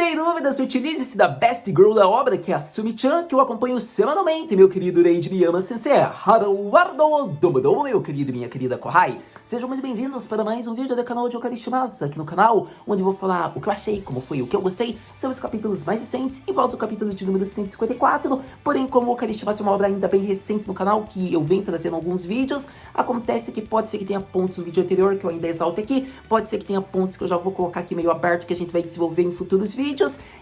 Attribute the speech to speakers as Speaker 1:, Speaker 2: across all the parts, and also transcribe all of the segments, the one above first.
Speaker 1: Sem dúvidas, utilize-se da Best Girl da obra, que é a Sumi-chan, que eu acompanho semanalmente, meu querido Reiji Miyama Sensei, Haruardo Domodomo, meu querido e minha querida Kohai. Sejam muito bem-vindos para mais um vídeo do canal de Okarishimasu, aqui no canal, onde eu vou falar o que eu achei, como foi, o que eu gostei, sobre os capítulos mais recentes, em volta do capítulo de número 154, porém, como o Okarishimasu é uma obra ainda bem recente no canal, que eu venho trazendo alguns vídeos, acontece que pode ser que tenha pontos no vídeo anterior, que eu ainda exalto aqui, pode ser que tenha pontos que eu já vou colocar aqui meio aberto, que a gente vai desenvolver em futuros vídeos,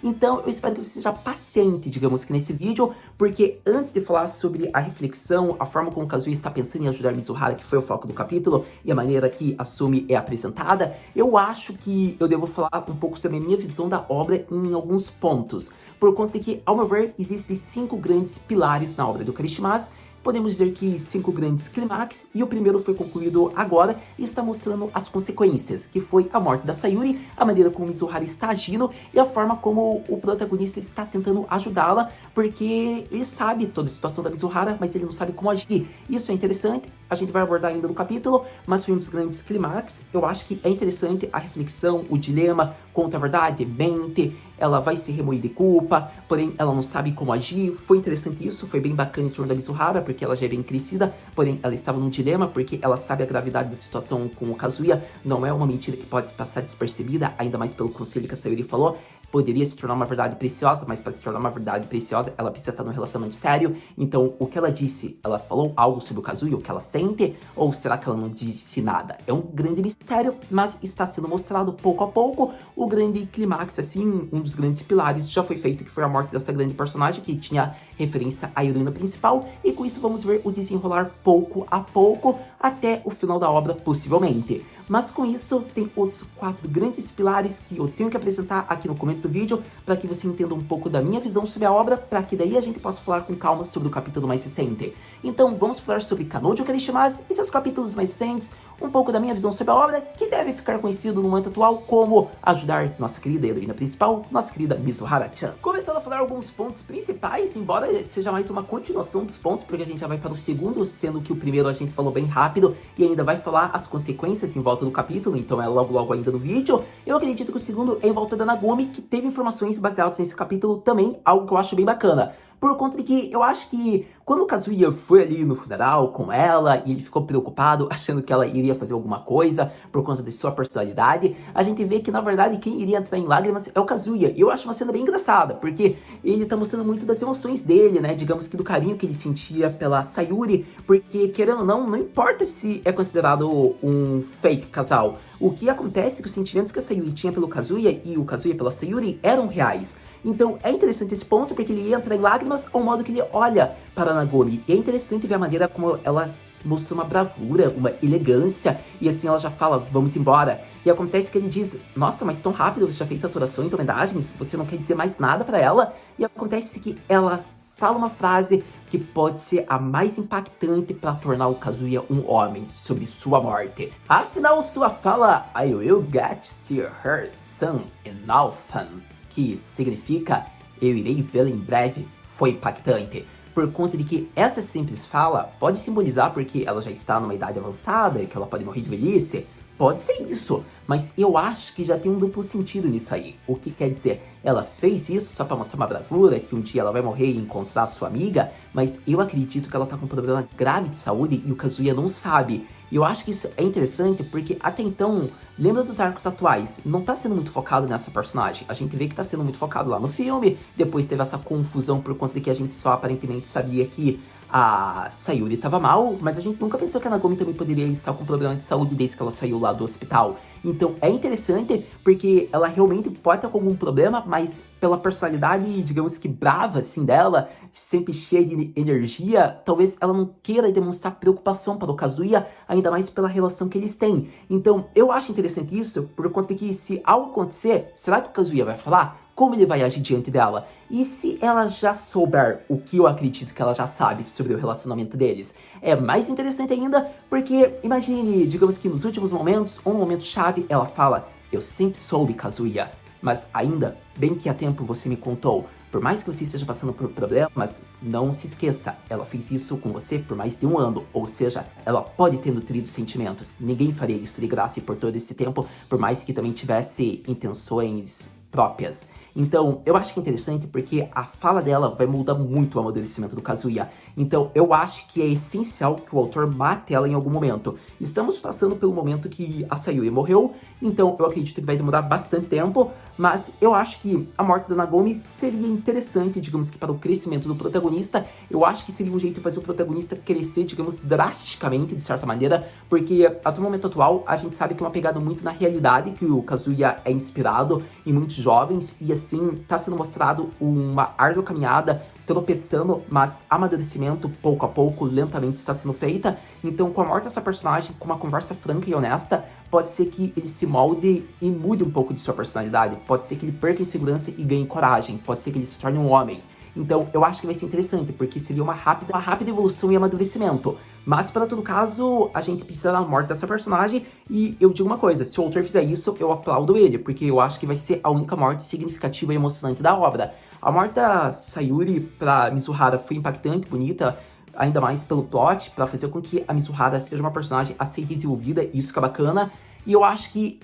Speaker 1: então eu espero que você seja paciente, digamos que nesse vídeo, porque antes de falar sobre a reflexão, a forma como o Kazuya está pensando em ajudar Mizuhara, que foi o foco do capítulo, e a maneira que a Sumi é apresentada, eu acho que eu devo falar um pouco sobre a minha visão da obra em alguns pontos, por conta de que, ao meu ver, existem 5 grandes pilares na obra do Okarishimasu. Podemos dizer que 5 grandes clímax, e o primeiro foi concluído agora e está mostrando as consequências, que foi a morte da Sayuri, a maneira como Mizuhara está agindo e a forma como o protagonista está tentando ajudá-la, porque ele sabe toda a situação da Mizuhara, mas ele não sabe como agir. Isso é interessante, a gente vai abordar ainda no capítulo, mas foi um dos grandes clímax. Eu acho que é interessante a reflexão, o dilema, conta a verdade, mente, ela vai se remoer de culpa, porém ela não sabe como agir. Foi interessante isso, foi bem bacana em torno da Mizuhara, porque ela já é bem crescida, porém ela estava num dilema, porque ela sabe a gravidade da situação com o Kazuya, não é uma mentira que pode passar despercebida, ainda mais pelo conselho que a Sayuri falou. Poderia se tornar uma verdade preciosa, mas para se tornar uma verdade preciosa, ela precisa estar num relacionamento sério. Então, o que ela disse, ela falou algo sobre o Kazuya, o que ela sente, ou será que ela não disse nada? É um grande mistério, mas está sendo mostrado pouco a pouco. O grande clímax, assim, um dos grandes pilares já foi feito, que foi a morte dessa grande personagem, que tinha referência à heroína principal, e com isso vamos ver o desenrolar pouco a pouco, até o final da obra, possivelmente. Mas com isso, tem outros 4 grandes pilares que eu tenho que apresentar aqui no começo do vídeo, para que você entenda um pouco da minha visão sobre a obra, para que daí a gente possa falar com calma sobre o capítulo mais recente. Então vamos falar sobre Kanojo Okarishimasu e seus capítulos mais recentes, um pouco da minha visão sobre a obra, que deve ficar conhecido no momento atual como ajudar nossa querida heroína principal, nossa querida Mizuhara-chan. Começando a falar alguns pontos principais, embora seja mais uma continuação dos pontos, porque a gente já vai para o segundo, sendo que o primeiro a gente falou bem rápido, e ainda vai falar as consequências em volta do capítulo, então é logo ainda no vídeo. Eu acredito que o segundo é em volta da Nagumi, que teve informações baseadas nesse capítulo também, algo que eu acho bem bacana. Por conta de que eu acho que quando o Kazuya foi ali no funeral com ela e ele ficou preocupado, achando que ela iria fazer alguma coisa por conta de sua personalidade, a gente vê que na verdade quem iria entrar em lágrimas é o Kazuya. E eu acho uma cena bem engraçada, porque ele tá mostrando muito das emoções dele, né? Digamos que do carinho que ele sentia pela Sayuri, porque querendo ou não, não importa se é considerado um fake casal. O que acontece é que os sentimentos que a Sayuri tinha pelo Kazuya e o Kazuya pela Sayuri eram reais. Então é interessante esse ponto, porque ele entra em lágrimas ao modo que ele olha para a Nagumi. E é interessante ver a maneira como ela mostra uma bravura, uma elegância, e assim ela já fala, vamos embora. E acontece que ele diz, nossa, mas tão rápido, você já fez as orações, homenagens, você não quer dizer mais nada para ela? E acontece que ela fala uma frase que pode ser a mais impactante para tornar o Kazuya um homem, sobre sua morte. Afinal, sua fala, I will get to see her son in orphan, que significa, eu irei vê-la em breve, foi impactante. Por conta de que essa simples fala pode simbolizar porque ela já está numa idade avançada e que ela pode morrer de velhice. Pode ser isso, mas eu acho que já tem um duplo sentido nisso aí. O que quer dizer, ela fez isso só pra mostrar uma bravura, que um dia ela vai morrer e encontrar sua amiga, mas eu acredito que ela tá com um problema grave de saúde e o Kazuya não sabe. E eu acho que isso é interessante porque até então, lembra dos arcos atuais, não tá sendo muito focado nessa personagem. A gente vê que tá sendo muito focado lá no filme, depois teve essa confusão por conta de que a gente só aparentemente sabia que a Sayuri estava mal, mas a gente nunca pensou que a Nagumi também poderia estar com problema de saúde desde que ela saiu lá do hospital. Então é interessante porque ela realmente pode estar com algum problema, mas pela personalidade, digamos que brava assim dela, sempre cheia de energia, talvez ela não queira demonstrar preocupação para o Kazuya, ainda mais pela relação que eles têm. Então eu acho interessante isso, por conta de que se algo acontecer, será que o Kazuya vai falar? Como ele vai agir diante dela? E se ela já souber o que eu acredito que ela já sabe sobre o relacionamento deles? É mais interessante ainda, porque imagine, digamos que nos últimos momentos, ou no momento chave, ela fala, eu sempre soube, Kazuya, mas ainda, bem que há tempo você me contou, por mais que você esteja passando por problemas, não se esqueça, ela fez isso com você por mais de 1 ano, ou seja, ela pode ter nutrido sentimentos, ninguém faria isso de graça e por todo esse tempo, por mais que também tivesse intenções próprias. Então, eu acho que é interessante porque a fala dela vai moldar muito o amadurecimento do Kazuya. Então, eu acho que é essencial que o autor mate ela em algum momento. Estamos passando pelo momento que a Sayuri morreu, então eu acredito que vai demorar bastante tempo, mas eu acho que a morte da Nagomi seria interessante, digamos que para o crescimento do protagonista. Eu acho que seria um jeito de fazer o protagonista crescer, digamos, drasticamente, de certa maneira, porque até o momento atual, a gente sabe que é uma pegada muito na realidade, que o Kazuya é inspirado em muitos jovens, e assim, tá sendo mostrado uma árdua caminhada, tropeçando, mas amadurecimento, pouco a pouco, lentamente está sendo feita. Então, com a morte dessa personagem, com uma conversa franca e honesta, pode ser que ele se molde e mude um pouco de sua personalidade. Pode ser que ele perca insegurança e ganhe coragem. Pode ser que ele se torne um homem. Então, eu acho que vai ser interessante, porque seria uma rápida evolução e amadurecimento. Mas, para todo caso, a gente precisa da morte dessa personagem. E eu digo uma coisa, se o autor fizer isso, eu aplaudo ele, porque eu acho que vai ser a única morte significativa e emocionante da obra. A morte da Sayuri pra Mizuhara foi impactante, bonita, ainda mais pelo plot, pra fazer com que a Mizuhara seja uma personagem a ser desenvolvida, e isso que é bacana. E eu acho que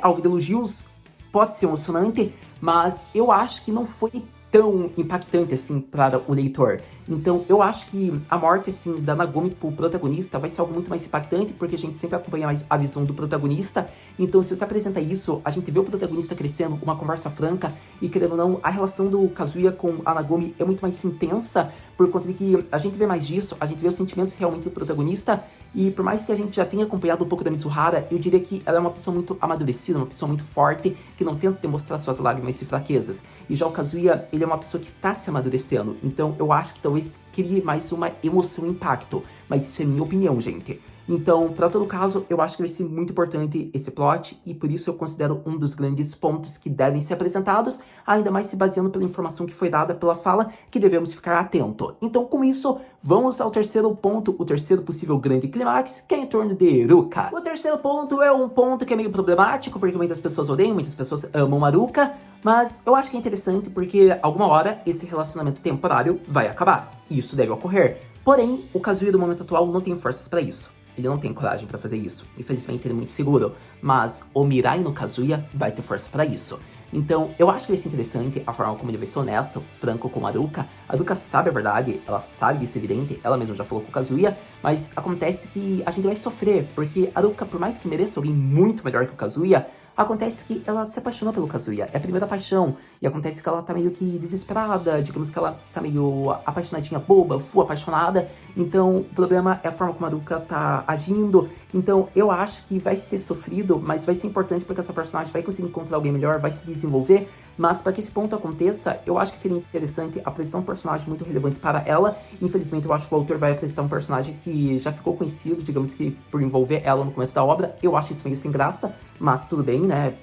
Speaker 1: ao ouvir elogios, pode ser emocionante, mas eu acho que não foi tão impactante assim para o leitor. Então eu acho que a morte assim da Nagomi pro protagonista vai ser algo muito mais impactante, porque a gente sempre acompanha mais a visão do protagonista. Então se você apresenta isso, a gente vê o protagonista crescendo, uma conversa franca, e querendo ou não, a relação do Kazuya com a Nagomi é muito mais intensa, por conta de que a gente vê mais disso, a gente vê os sentimentos realmente do protagonista. E por mais que a gente já tenha acompanhado um pouco da Mizuhara, eu diria que ela é uma pessoa muito amadurecida, uma pessoa muito forte, que não tenta demonstrar suas lágrimas e fraquezas. E já o Kazuya, ele é uma pessoa que está se amadurecendo. Então eu acho que talvez crie mais uma emoção e impacto. Mas isso é minha opinião, gente. Então, para todo caso, eu acho que vai ser muito importante esse plot, e por isso eu considero um dos grandes pontos que devem ser apresentados, ainda mais se baseando pela informação que foi dada pela fala, que devemos ficar atento. Então, com isso, vamos ao terceiro ponto, o terceiro possível grande clímax, que é em torno de Iruka. O terceiro ponto é um ponto que é meio problemático, porque muitas pessoas odeiam, muitas pessoas amam a Iruka, mas eu acho que é interessante porque alguma hora esse relacionamento temporário vai acabar. Isso deve ocorrer. Porém, o Kazuya do momento atual não tem forças para isso. Ele não tem coragem pra fazer isso. Infelizmente, ele é muito seguro. Mas o Mirai no Kazuya vai ter força pra isso. Então, eu acho que vai ser interessante a forma como ele vai ser honesto, franco com a Iruka. A Iruka sabe a verdade, ela sabe disso, é evidente. Ela mesma já falou com o Kazuya. Mas acontece que a gente vai sofrer. Porque a Iruka, por mais que mereça alguém muito melhor que o Kazuya, acontece que ela se apaixonou pelo Kazuya, é a primeira paixão, e acontece que ela tá meio que desesperada, digamos que ela está meio apaixonadinha, boba, full apaixonada. Então o problema é a forma como a Iruka tá agindo. Então eu acho que vai ser sofrido, mas vai ser importante porque essa personagem vai conseguir encontrar alguém melhor, vai se desenvolver. Mas para que esse ponto aconteça, eu acho que seria interessante apresentar um personagem muito relevante para ela. Infelizmente, eu acho que o autor vai apresentar um personagem que já ficou conhecido, digamos que por envolver ela no começo da obra. Eu acho isso meio sem graça, mas tudo bem, né?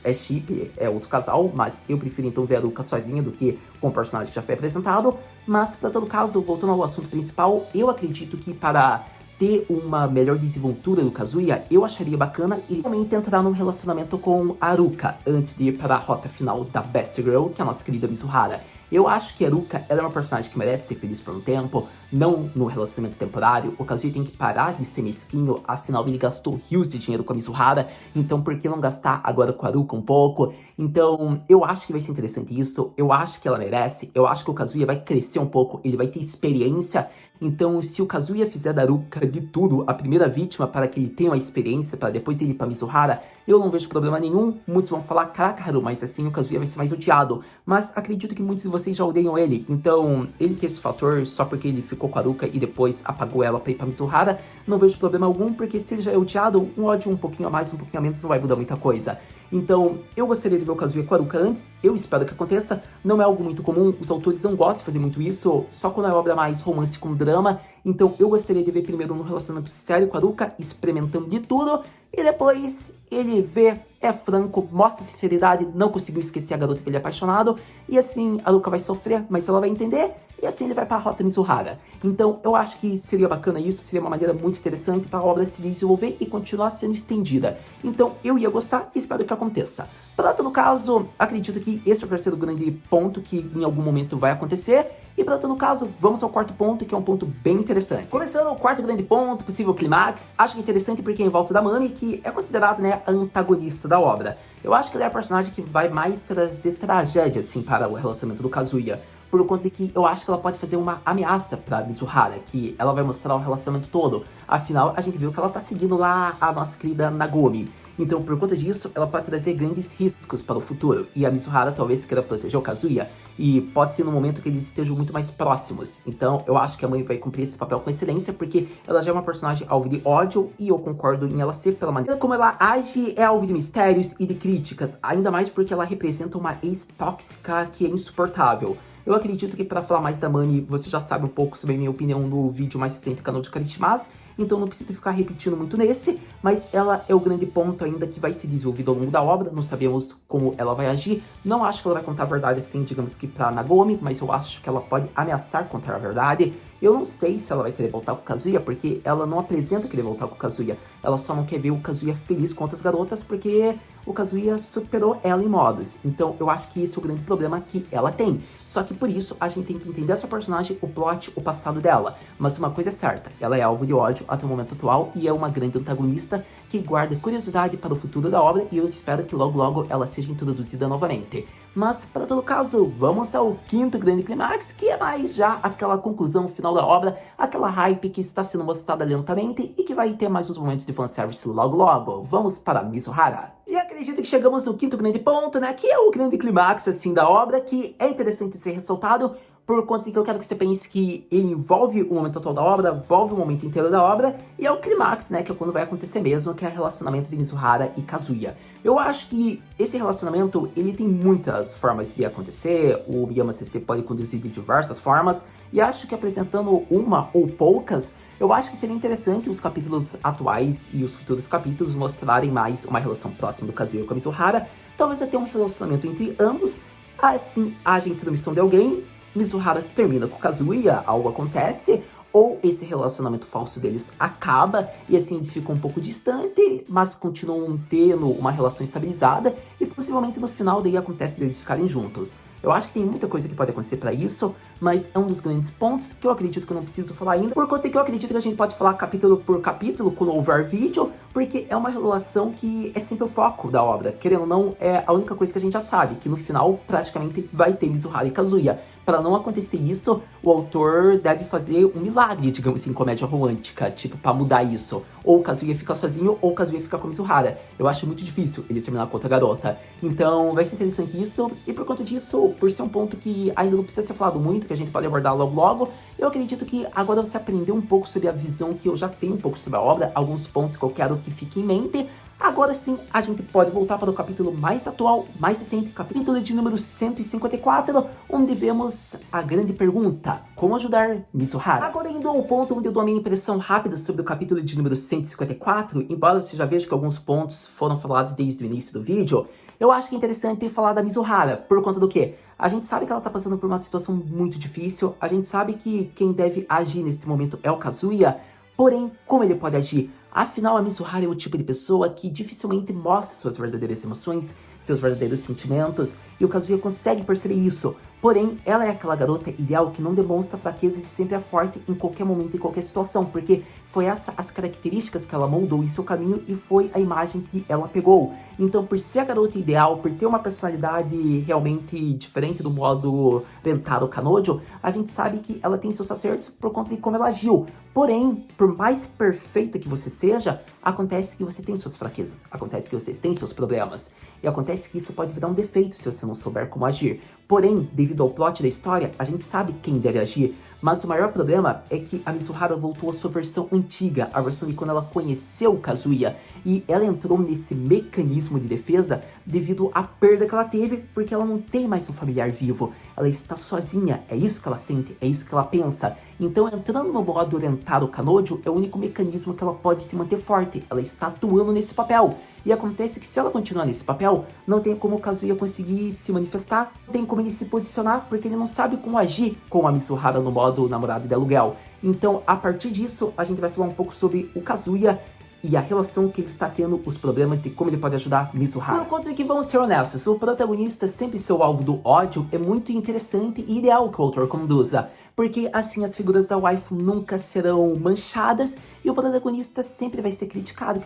Speaker 1: É chip, é outro casal, mas eu prefiro então ver a Iruka sozinha do que com o personagem que já foi apresentado. Mas para todo caso, voltando ao assunto principal, eu acredito que para ter uma melhor desenvoltura do Kazuya, eu acharia bacana ele realmente entrar num relacionamento com a Iruka antes de ir para a rota final da Best Girl, que é a nossa querida Mizuhara. Eu acho que a Iruka, ela é uma personagem que merece ser feliz por um tempo, não no relacionamento temporário. O Kazuya tem que parar de ser mesquinho, afinal ele gastou rios de dinheiro com a Mizuhara, então por que não gastar agora com a Iruka um pouco? Então eu acho que vai ser interessante isso, eu acho que ela merece, eu acho que o Kazuya vai crescer um pouco, ele vai ter experiência. Então, se o Kazuya fizer da Iruka de tudo a primeira vítima para que ele tenha uma experiência, para depois ele ir pra Mizuhara, eu não vejo problema nenhum. Muitos vão falar, caraca, Haru, mas assim o Kazuya vai ser mais odiado. Mas acredito que muitos de vocês já odeiam ele. Então, ele ter esse fator só porque ele ficou com a Iruka e depois apagou ela pra ir pra Mizuhara, não vejo problema algum, porque se ele já é odiado, um ódio um pouquinho a mais, um pouquinho a menos não vai mudar muita coisa. Então, eu gostaria de ver o Kazuya com a Iruka antes, eu espero que aconteça, não é algo muito comum, os autores não gostam de fazer muito isso, só quando é obra mais romance com drama, então eu gostaria de ver primeiro um relacionamento sério com a Iruka, experimentando de tudo, e depois ele vê, é franco, mostra sinceridade, não conseguiu esquecer a garota que ele é apaixonado, e assim a Iruka vai sofrer, mas ela vai entender, e assim ele vai para a rota Mizuhara. Então eu acho que seria bacana isso, seria uma maneira muito interessante para a obra se desenvolver e continuar sendo estendida. Então eu ia gostar e espero que aconteça. Para todo caso, acredito que esse é o terceiro grande ponto que em algum momento vai acontecer. E para todo caso, vamos ao quarto ponto, que é um ponto bem interessante. Começando o quarto grande ponto, possível clímax, acho que é interessante porque é em volta da Mami, que é considerada, né, a antagonista da obra. Eu acho que ela é a personagem que vai mais trazer tragédia, assim, para o relacionamento do Kazuya. Por conta de que eu acho que ela pode fazer uma ameaça pra Mizuhara, que ela vai mostrar o relacionamento todo. Afinal, a gente viu que ela tá seguindo lá a nossa querida Nagomi. Então, por conta disso, ela pode trazer grandes riscos para o futuro. E a Mizuhara talvez queira proteger o Kazuya. E pode ser no momento que eles estejam muito mais próximos. Então, eu acho que a mãe vai cumprir esse papel com excelência, porque ela já é uma personagem alvo de ódio. E eu concordo em ela ser pela maneira como ela age, é alvo de mistérios e de críticas. Ainda mais porque ela representa uma ex tóxica que é insuportável. Eu acredito que para falar mais da Mani, você já sabe um pouco sobre a minha opinião no vídeo mais recente do canal de Karishimas, então não preciso ficar repetindo muito nesse, mas ela é o grande ponto ainda que vai ser desenvolvido ao longo da obra, não sabemos como ela vai agir, não acho que ela vai contar a verdade assim, digamos que pra Nagomi, mas eu acho que ela pode ameaçar contar a verdade. Eu não sei se ela vai querer voltar com o Kazuya, porque ela não apresenta querer voltar com o Kazuya, ela só não quer ver o Kazuya feliz com outras garotas, porque o Kazuya superou ela em modos, então eu acho que esse é o grande problema que ela tem. Só que por isso a gente tem que entender essa personagem, o plot, o passado dela. Mas uma coisa é certa, ela é alvo de ódio até o momento atual e é uma grande antagonista que guarda curiosidade para o futuro da obra e eu espero que logo logo ela seja introduzida novamente. Mas, para todo caso, vamos ao quinto grande clímax, que é mais já aquela conclusão final da obra, aquela hype que está sendo mostrada lentamente e que vai ter mais uns momentos de fanservice logo logo. Vamos para Mizuhara. E acredito que chegamos no quinto grande ponto, né, que é o grande clímax, assim, da obra, que é interessante ser ressaltado, por conta de que eu quero que você pense que ele envolve o momento atual da obra, envolve o momento inteiro da obra, e é o clímax, né, que é quando vai acontecer mesmo, que é o relacionamento de Mizuhara e Kazuya. Eu acho que esse relacionamento, ele tem muitas formas de acontecer, o Miyama Sensei pode conduzir de diversas formas, e acho que apresentando uma ou poucas, eu acho que seria interessante os capítulos atuais e os futuros capítulos mostrarem mais uma relação próxima do Kazuya com a Mizuhara, talvez até um relacionamento entre ambos, assim haja intromissão de alguém, Mizuhara termina com Kazuya, algo acontece, ou esse relacionamento falso deles acaba, e assim eles ficam um pouco distantes, mas continuam tendo uma relação estabilizada, e possivelmente no final daí acontece deles ficarem juntos. Eu acho que tem muita coisa que pode acontecer pra isso, mas é um dos grandes pontos que eu acredito que eu não preciso falar ainda, por conta que eu acredito que a gente pode falar capítulo por capítulo quando houver vídeo, porque é uma relação que é sempre o foco da obra. Querendo ou não, é a única coisa que a gente já sabe, que no final praticamente vai ter Mizuhara e Kazuya. Para não acontecer isso, o autor deve fazer um milagre, digamos assim, comédia romântica, tipo, para mudar isso. Ou o Kazuya fica sozinho, ou o Kazuya fica com a Mizuhara. Eu acho muito difícil ele terminar com outra garota. Então, vai ser interessante isso. E por conta disso, por ser um ponto que ainda não precisa ser falado muito, que a gente pode abordar logo logo, eu acredito que agora você aprendeu um pouco sobre a visão que eu já tenho um pouco sobre a obra, alguns pontos que eu quero que fique em mente. Agora sim, a gente pode voltar para o capítulo mais atual, mais recente, capítulo de número 154, onde vemos a grande pergunta: como ajudar Mizuhara? Agora indo ao ponto onde eu dou a minha impressão rápida sobre o capítulo de número 154, embora você já veja que alguns pontos foram falados desde o início do vídeo, eu acho que é interessante falar da Mizuhara, por conta do quê? A gente sabe que ela tá passando por uma situação muito difícil, a gente sabe que quem deve agir nesse momento é o Kazuya, porém, como ele pode agir? Afinal, a Mizuhara é o tipo de pessoa que dificilmente mostra suas verdadeiras emoções, seus verdadeiros sentimentos, e o Kazuya consegue perceber isso. Porém, ela é aquela garota ideal que não demonstra fraqueza e sempre é forte em qualquer momento, em qualquer situação, porque foi as características que ela moldou em seu caminho e foi a imagem que ela pegou. Então, por ser a garota ideal, por ter uma personalidade realmente diferente do modo Rentaro Kanojo, a gente sabe que ela tem seus acertos por conta de como ela agiu. Porém, por mais perfeita que você seja, acontece que você tem suas fraquezas, acontece que você tem seus problemas, e acontece que isso pode virar um defeito se você não souber como agir. Porém, devido ao plot da história, a gente sabe quem deve agir, mas o maior problema é que a Mizuhara voltou à sua versão antiga, a versão de quando ela conheceu o Kazuya, e ela entrou nesse mecanismo de defesa devido à perda que ela teve, porque ela não tem mais um familiar vivo, ela está sozinha, é isso que ela sente, é isso que ela pensa. Então, entrando no modo Rentaro Kanojo, é o único mecanismo que ela pode se manter forte, ela está atuando nesse papel. E acontece que se ela continuar nesse papel, não tem como o Kazuya conseguir se manifestar, não tem como ele se posicionar, porque ele não sabe como agir com a Mizuhara no modo namorado de aluguel. Então, a partir disso, a gente vai falar um pouco sobre o Kazuya e a relação que ele está tendo, os problemas de como ele pode ajudar Mizuhara. Por conta de que, vamos ser honestos, o protagonista sempre ser o alvo do ódio é muito interessante e ideal que o autor conduza, porque assim as figuras da waifu nunca serão manchadas e o protagonista sempre vai ser criticado,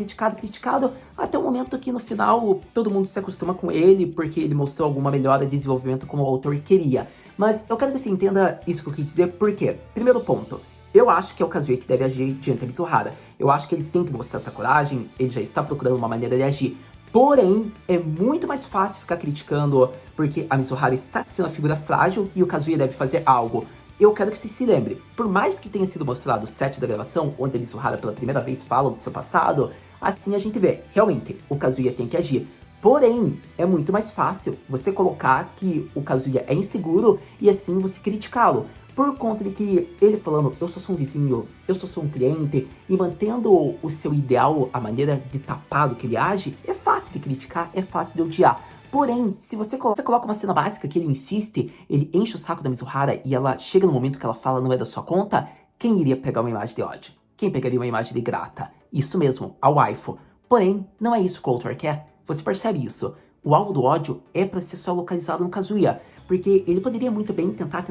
Speaker 1: até o momento que no final todo mundo se acostuma com ele, porque ele mostrou alguma melhora de desenvolvimento como o autor queria. Mas eu quero que você entenda isso que eu quis dizer, porque, primeiro ponto, eu acho que é o Kazuya que deve agir diante da Mizuhara. Eu acho que ele tem que mostrar essa coragem, ele já está procurando uma maneira de agir. Porém, é muito mais fácil ficar criticando porque a Mizuhara está sendo a figura frágil e o Kazuya deve fazer algo. Eu quero que você se lembre, por mais que tenha sido mostrado o set da gravação, onde a Mizuhara pela primeira vez fala do seu passado, assim a gente vê, realmente, o Kazuya tem que agir. Porém, é muito mais fácil você colocar que o Kazuya é inseguro e assim você criticá-lo. Por conta de que ele falando, eu só sou um vizinho, eu só sou um cliente, e mantendo o seu ideal, a maneira de tapado que ele age, é fácil de criticar, é fácil de odiar. Porém, se você coloca uma cena básica que ele insiste, ele enche o saco da Mizuhara e ela chega no momento que ela fala não é da sua conta, quem iria pegar uma imagem de ódio? Quem pegaria uma imagem de grata? Isso mesmo, a waifu. Porém, não é isso que o autor quer. Você percebe isso? O alvo do ódio é pra ser só localizado no Kazuya, porque ele poderia muito bem tentar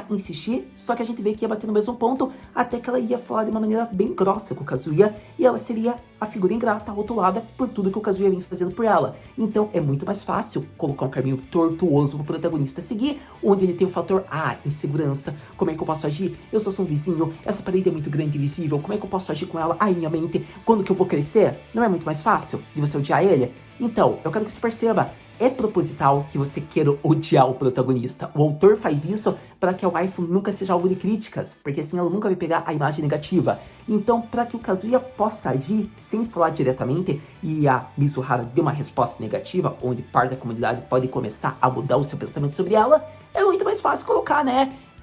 Speaker 1: insistir, só que a gente vê que ia bater no mesmo ponto, até que ela ia falar de uma maneira bem grossa com o Kazuya, e ela seria a figura ingrata, rotulada por tudo que o Kazuya vem fazendo por ela. Então é muito mais fácil colocar um caminho tortuoso pro protagonista seguir, onde ele tem o fator, insegurança, como é que eu posso agir? Eu só sou um vizinho, essa parede é muito grande e visível, como é que eu posso agir com ela? Minha mente, quando que eu vou crescer? Não é muito mais fácil de você odiar ele? Então, eu quero que você perceba, é proposital que você queira odiar o protagonista. O autor faz isso para que a waifu nunca seja alvo de críticas, porque assim ela nunca vai pegar a imagem negativa. Então, para que o Kazuya possa agir sem falar diretamente e a Mizuhara dê uma resposta negativa, onde parte da comunidade pode começar a mudar o seu pensamento sobre ela, é muito mais fácil colocar,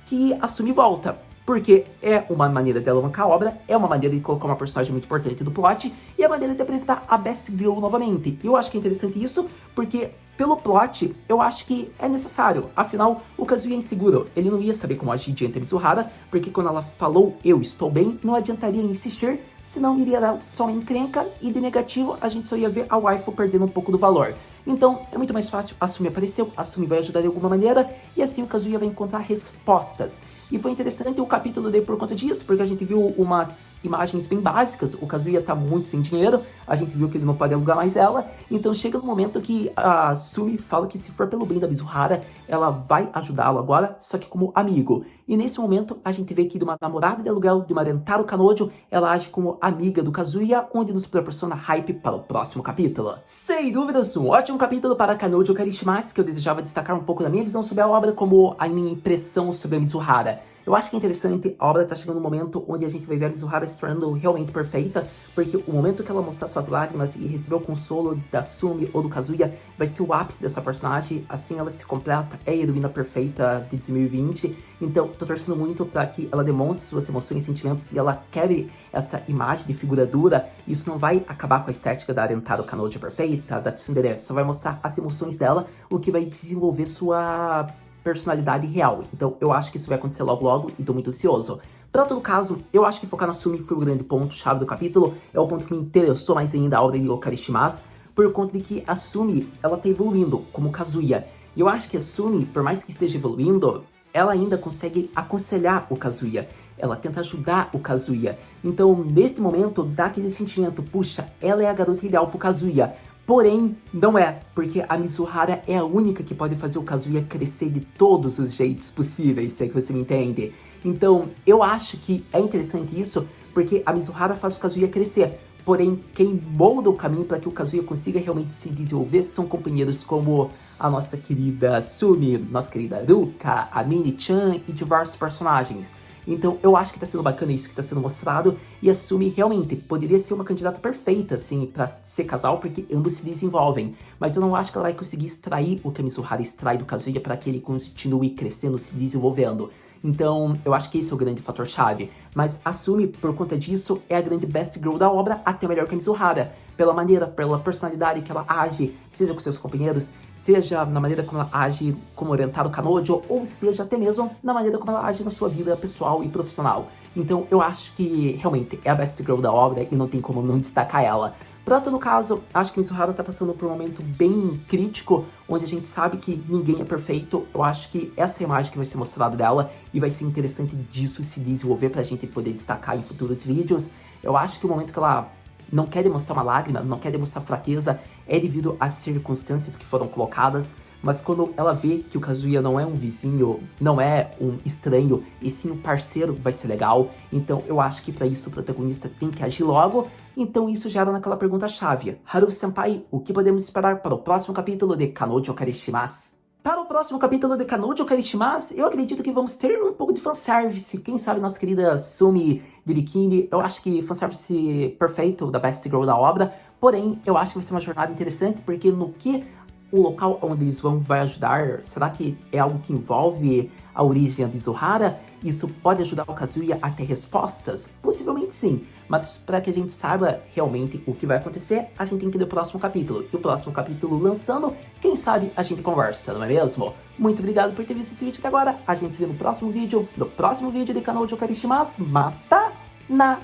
Speaker 1: que a Sumi volta. Porque é uma maneira de alavancar a obra, é uma maneira de colocar uma personagem muito importante do plot, e é a maneira de apresentar a Best Girl novamente. E eu acho que é interessante isso, porque pelo plot, eu acho que é necessário. Afinal, o Kazuya é inseguro. Ele não ia saber como agir diante da Mizuhara, porque quando ela falou, eu estou bem, não adiantaria insistir, senão iria dar só uma encrenca, e de negativo, a gente só ia ver a waifu perdendo um pouco do valor. Então, é muito mais fácil, a Sumi apareceu, a Sumi vai ajudar de alguma maneira, e assim o Kazuya vai encontrar respostas. E foi interessante o capítulo dele por conta disso, porque a gente viu umas imagens bem básicas, o Kazuya tá muito sem dinheiro, a gente viu que ele não pode alugar mais ela, então chega no momento que a Sumi fala que se for pelo bem da Mizuhara, ela vai ajudá-lo agora, só que como amigo. E nesse momento, a gente vê que de uma namorada de aluguel, de uma Rentaro Kanojo, ela age como amiga do Kazuya, onde nos proporciona hype para o próximo capítulo. Sem dúvidas, um ótimo capítulo para Kanojo Karishimasu, que eu desejava destacar um pouco da minha visão sobre a obra, como a minha impressão sobre a Mizuhara. Eu acho que é interessante, a obra tá chegando num momento onde a gente vai ver a Mizuhara se tornando realmente perfeita, porque o momento que ela mostrar suas lágrimas e receber o consolo da Sumi ou do Kazuya vai ser o ápice dessa personagem, assim ela se completa, é a heroína perfeita de 2020, então tô torcendo muito pra que ela demonstre suas emoções e sentimentos e ela quebre essa imagem de figura dura. Isso não vai acabar com a estética da Rentaro Kanojo perfeita, da Tsundere, só vai mostrar as emoções dela, o que vai desenvolver sua personalidade real. Então eu acho que isso vai acontecer logo logo e tô muito ansioso. Pra todo caso, eu acho que focar na Sumi foi o grande ponto-chave do capítulo, é o ponto que me interessou mais ainda a obra de Okarishimasu, por conta de que a Sumi, ela tá evoluindo como Kazuya. E eu acho que a Sumi, por mais que esteja evoluindo, ela ainda consegue aconselhar o Kazuya. Ela tenta ajudar o Kazuya. Então, neste momento, dá aquele sentimento, puxa, ela é a garota ideal pro Kazuya. Porém, não é, porque a Mizuhara é a única que pode fazer o Kazuya crescer de todos os jeitos possíveis, se é que você me entende. Então, eu acho que é interessante isso, porque a Mizuhara faz o Kazuya crescer. Porém, quem molda o caminho para que o Kazuya consiga realmente se desenvolver são companheiros como a nossa querida Sumi, nossa querida Ruka, a Mini-chan e diversos personagens. Então eu acho que tá sendo bacana isso que tá sendo mostrado, e a Sumi realmente poderia ser uma candidata perfeita, assim, pra ser casal, porque ambos se desenvolvem. Mas eu não acho que ela vai conseguir extrair o que a Mizuhara extrai do Kazuya para que ele continue crescendo, se desenvolvendo. Então, eu acho que esse é o grande fator-chave. Mas a Sumi, por conta disso, é a grande best girl da obra, até melhor que a Mizuhara. Pela maneira, pela personalidade que ela age, seja com seus companheiros, seja na maneira como ela age como Rentaro Kanojo, ou seja até mesmo na maneira como ela age na sua vida pessoal e profissional. Então eu acho que realmente é a best girl da obra e não tem como não destacar ela. Pra todo caso, acho que Mizuhara tá passando por um momento bem crítico, onde a gente sabe que ninguém é perfeito. Eu acho que essa é a imagem que vai ser mostrada dela e vai ser interessante disso se desenvolver pra gente poder destacar em futuros vídeos. Eu acho que o momento que ela não quer demonstrar uma lágrima, não quer demonstrar fraqueza, é devido às circunstâncias que foram colocadas. Mas quando ela vê que o Kazuya não é um vizinho, não é um estranho, e sim um parceiro, vai ser legal. Então eu acho que pra isso o protagonista tem que agir logo. Então isso gera naquela pergunta-chave. Haru-senpai, o que podemos esperar para o próximo capítulo de Kanoujo Karishimasu? Para o próximo capítulo de Kanoujo Karishimasu, eu acredito que vamos ter um pouco de fanservice. Quem sabe nossa querida Sumi de biquíni. Eu acho que fanservice perfeito da Best Girl da obra. Porém, eu acho que vai ser uma jornada interessante, porque no que o local onde eles vão vai ajudar? Será que é algo que envolve a origem de Mizuhara? Isso pode ajudar o Kazuya a ter respostas? Possivelmente sim, mas para que a gente saiba realmente o que vai acontecer, a gente tem que ler o próximo capítulo. E o próximo capítulo lançando, quem sabe a gente conversa, não é mesmo? Muito obrigado por ter visto esse vídeo até agora. A gente se vê no próximo vídeo de Kanoujo Karishimasu. Mata na